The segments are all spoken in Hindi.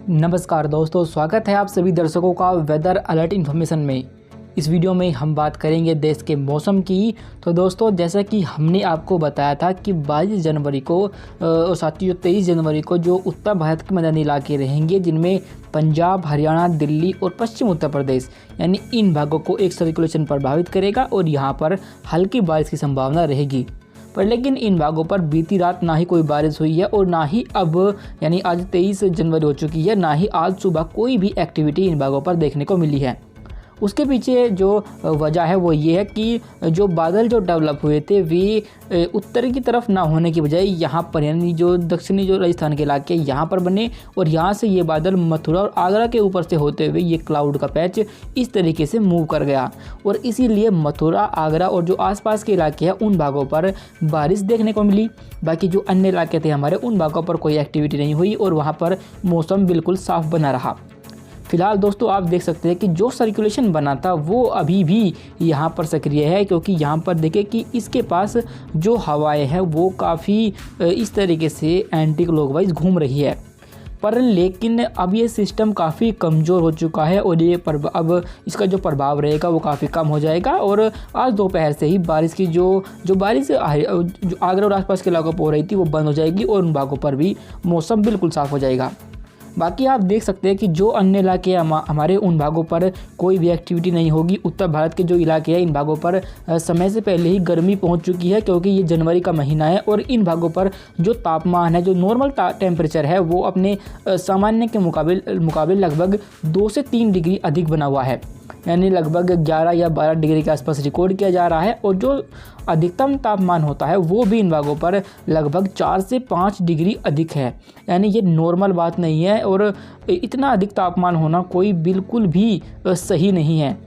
नमस्कार दोस्तों, स्वागत है आप सभी दर्शकों का वेदर अलर्ट इन्फॉर्मेशन में। इस वीडियो में हम बात करेंगे देश के मौसम की। तो दोस्तों, जैसा कि हमने आपको बताया था कि 22 जनवरी को और साथ ही 23 जनवरी को जो उत्तर भारत के मैदानी इलाके रहेंगे, जिनमें पंजाब, हरियाणा, दिल्ली और पश्चिम उत्तर प्रदेश यानी इन भागों को एक सर्कुलेशन प्रभावित करेगा और यहाँ पर हल्की बारिश की संभावना रहेगी। पर लेकिन इन भागों पर बीती रात ना ही कोई बारिश हुई है और ना ही अब यानी आज 23 जनवरी हो चुकी है, ना ही आज सुबह कोई भी एक्टिविटी इन भागों पर देखने को मिली है। उसके पीछे जो वजह है वो ये है कि जो बादल जो डेवलप हुए थे वे उत्तर की तरफ ना होने की बजाय यहाँ पर यानी जो दक्षिणी जो राजस्थान के इलाके यहाँ पर बने और यहाँ से ये बादल मथुरा और आगरा के ऊपर से होते हुए ये क्लाउड का पैच इस तरीके से मूव कर गया और इसीलिए मथुरा, आगरा और जो आसपास के इलाके हैं उन भागों पर बारिश देखने को मिली। बाकी जो अन्य इलाके थे हमारे, उन भागों पर कोई एक्टिविटी नहीं हुई और वहाँ पर मौसम बिल्कुल साफ बना रहा। फिलहाल दोस्तों, आप देख सकते हैं कि जो सर्कुलेशन बना था वो अभी भी यहाँ पर सक्रिय है, क्योंकि यहाँ पर देखें कि इसके पास जो हवाएं हैं वो काफ़ी इस तरीके से एंटी क्लॉकवाइज घूम रही है। पर लेकिन अब ये सिस्टम काफ़ी कमज़ोर हो चुका है और ये अब इसका जो प्रभाव रहेगा वो काफ़ी कम हो जाएगा और आज दोपहर से ही बारिश की जो बारिश जो आगरा और आसपास के इलाकों पर हो रही थी वो बंद हो जाएगी और उन भागों पर भी मौसम बिल्कुल साफ़ हो जाएगा। बाकी आप देख सकते हैं कि जो अन्य इलाके हमारे, उन भागों पर कोई भी एक्टिविटी नहीं होगी। उत्तर भारत के जो इलाके हैं इन भागों पर समय से पहले ही गर्मी पहुंच चुकी है, क्योंकि ये जनवरी का महीना है और इन भागों पर जो तापमान है, जो नॉर्मल टेम्परेचर है, वो अपने सामान्य के मुकाबले लगभग 2 से 3 डिग्री अधिक बना हुआ है, यानी लगभग 11 या 12 डिग्री के आसपास रिकॉर्ड किया जा रहा है। और जो अधिकतम तापमान होता है वो भी इन भागों पर लगभग 4 से 5 डिग्री अधिक है, यानी ये नॉर्मल बात नहीं है और इतना अधिक तापमान होना कोई बिल्कुल भी सही नहीं है।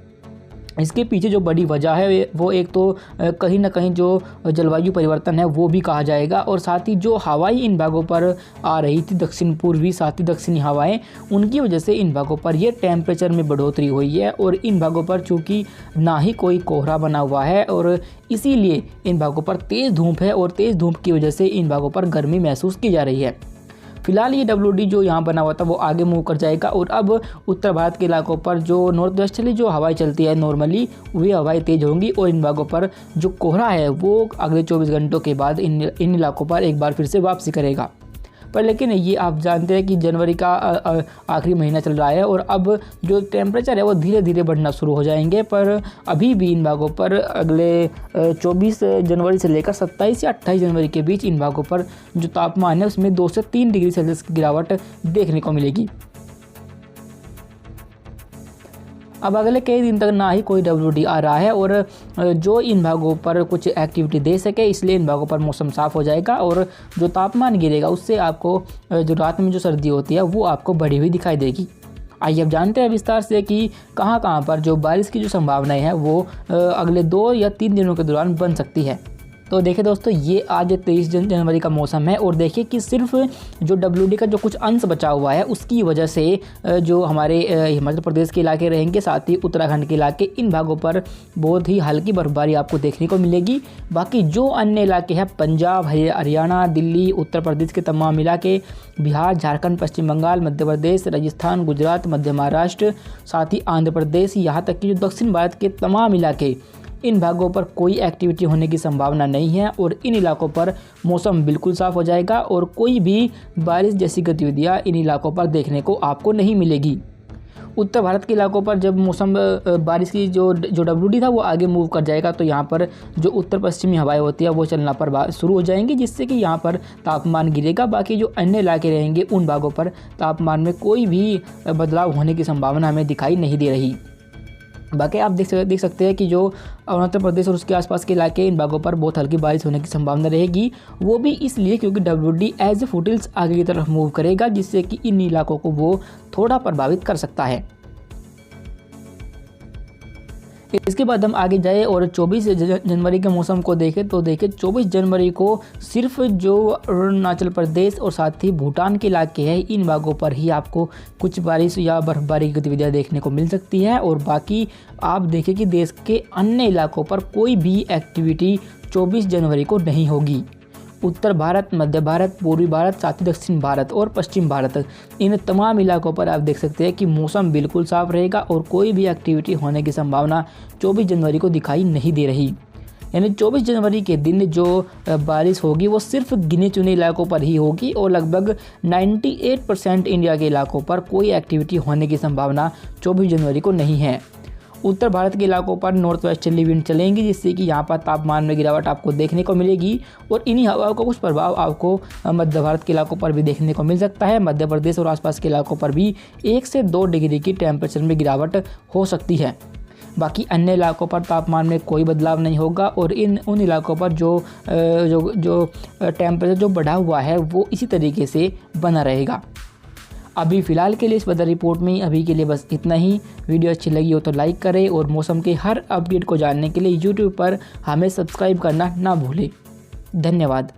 इसके पीछे जो बड़ी वजह है वो एक तो कहीं ना कहीं जो जलवायु परिवर्तन है वो भी कहा जाएगा और साथ ही जो हवाएं इन भागों पर आ रही थी, दक्षिण पूर्वी साथ ही दक्षिणी हवाएं, उनकी वजह से इन भागों पर ये टेम्परेचर में बढ़ोतरी हुई है। और इन भागों पर चूँकि ना ही कोई कोहरा बना हुआ है और इसीलिए इन भागों पर तेज़ धूप है और तेज़ धूप की वजह से इन भागों पर गर्मी महसूस की जा रही है। फिलहाल ये WD जो यहाँ बना हुआ था वो आगे मूव कर जाएगा और अब उत्तर भारत के इलाकों पर जो नॉर्थ वेस्टर्ली जो हवाएं चलती है नॉर्मली, वे हवाएं तेज होंगी और इन भागों पर जो कोहरा है वो अगले 24 घंटों के बाद इन इलाकों पर एक बार फिर से वापसी करेगा। पर लेकिन ये आप जानते हैं कि जनवरी का आखिरी महीना चल रहा है और अब जो टेम्परेचर है वो धीरे धीरे बढ़ना शुरू हो जाएंगे। पर अभी भी इन भागों पर अगले 24 जनवरी से लेकर 27 या 28 जनवरी के बीच इन भागों पर जो तापमान है उसमें 2 से 3 डिग्री सेल्सियस की गिरावट देखने को मिलेगी। अब अगले कई दिन तक ना ही कोई WD आ रहा है और जो इन भागों पर कुछ एक्टिविटी दे सके, इसलिए इन भागों पर मौसम साफ़ हो जाएगा और जो तापमान गिरेगा उससे आपको जो रात में जो सर्दी होती है वो आपको बढ़ी हुई दिखाई देगी। आइए अब जानते हैं विस्तार से कि कहाँ पर जो बारिश की जो संभावनाएं हैं वो अगले 2 या 3 दिनों के दौरान बन सकती है। तो देखिए दोस्तों, ये आज 23 जनवरी का मौसम है और देखिए कि सिर्फ जो WD का जो कुछ अंश बचा हुआ है उसकी वजह से जो हमारे हिमाचल प्रदेश के इलाके रहेंगे, साथ ही उत्तराखंड के इलाके, इन भागों पर बहुत ही हल्की बर्फबारी आपको देखने को मिलेगी। बाकी जो अन्य इलाके हैं, पंजाब, हरियाणा, दिल्ली, उत्तर प्रदेश के तमाम इलाके, बिहार, झारखंड, पश्चिम बंगाल, मध्य प्रदेश, राजस्थान, गुजरात, मध्य महाराष्ट्र, साथ ही आंध्र प्रदेश, यहाँ तक कि जो दक्षिण भारत के तमाम इलाके, इन भागों पर कोई एक्टिविटी होने की संभावना नहीं है और इन इलाकों पर मौसम बिल्कुल साफ़ हो जाएगा और कोई भी बारिश जैसी गतिविधियां इन इलाकों पर देखने को आपको नहीं मिलेगी। उत्तर भारत के इलाकों पर जब मौसम बारिश की जो WD था वो आगे मूव कर जाएगा तो यहाँ पर जो उत्तर पश्चिमी हवाएं होती है वो चलना शुरू हो जाएंगी, जिससे कि यहाँ पर तापमान गिरेगा। बाकी जो अन्य इलाके रहेंगे उन भागों पर तापमान में कोई भी बदलाव होने की संभावना हमें दिखाई नहीं दे रही। बाकी आप देख सकते हैं कि जो अरुणाचल प्रदेश और उसके आसपास के इलाके, इन भागों पर बहुत हल्की बारिश होने की संभावना रहेगी। वो भी इसलिए क्योंकि WD एज ए फुटहिल्स आगे की तरफ मूव करेगा, जिससे कि इन इलाकों को वो थोड़ा प्रभावित कर सकता है। इसके बाद हम आगे जाए और 24 जनवरी के मौसम को देखें तो देखें 24 जनवरी को सिर्फ जो अरुणाचल प्रदेश और साथ ही भूटान के इलाके हैं, इन भागों पर ही आपको कुछ बारिश या बर्फबारी की गतिविधियाँ देखने को मिल सकती है और बाकी आप देखें कि देश के अन्य इलाकों पर कोई भी एक्टिविटी 24 जनवरी को नहीं होगी। उत्तर भारत, मध्य भारत, पूर्वी भारत, साथ ही दक्षिण भारत और पश्चिम भारत, इन तमाम इलाकों पर आप देख सकते हैं कि मौसम बिल्कुल साफ रहेगा और कोई भी एक्टिविटी होने की संभावना 24 जनवरी को दिखाई नहीं दे रही। यानी 24 जनवरी के दिन जो बारिश होगी वो सिर्फ गिने चुने इलाकों पर ही होगी और लगभग 98% इंडिया के इलाकों पर कोई एक्टिविटी होने की संभावना 24 जनवरी को नहीं है। उत्तर भारत के इलाकों पर नॉर्थ वेस्टर्ली विंड चलेंगी, जिससे कि यहाँ पर तापमान में गिरावट आपको देखने को मिलेगी और इन्हीं हवाओं का कुछ प्रभाव आपको मध्य भारत के इलाकों पर भी देखने को मिल सकता है। मध्य प्रदेश और आसपास के इलाकों पर भी 1 से 2 डिग्री की टेम्परेचर में गिरावट हो सकती है। बाकी अन्य इलाकों पर तापमान में कोई बदलाव नहीं होगा और उन इलाकों पर जो टेम्परेचर जो बढ़ा हुआ है वो इसी तरीके से बना रहेगा। अभी फ़िलहाल के लिए इस वेदर रिपोर्ट में अभी के लिए बस इतना ही। वीडियो अच्छी लगी हो तो लाइक करें और मौसम के हर अपडेट को जानने के लिए यूट्यूब पर हमें सब्सक्राइब करना ना भूलें। धन्यवाद।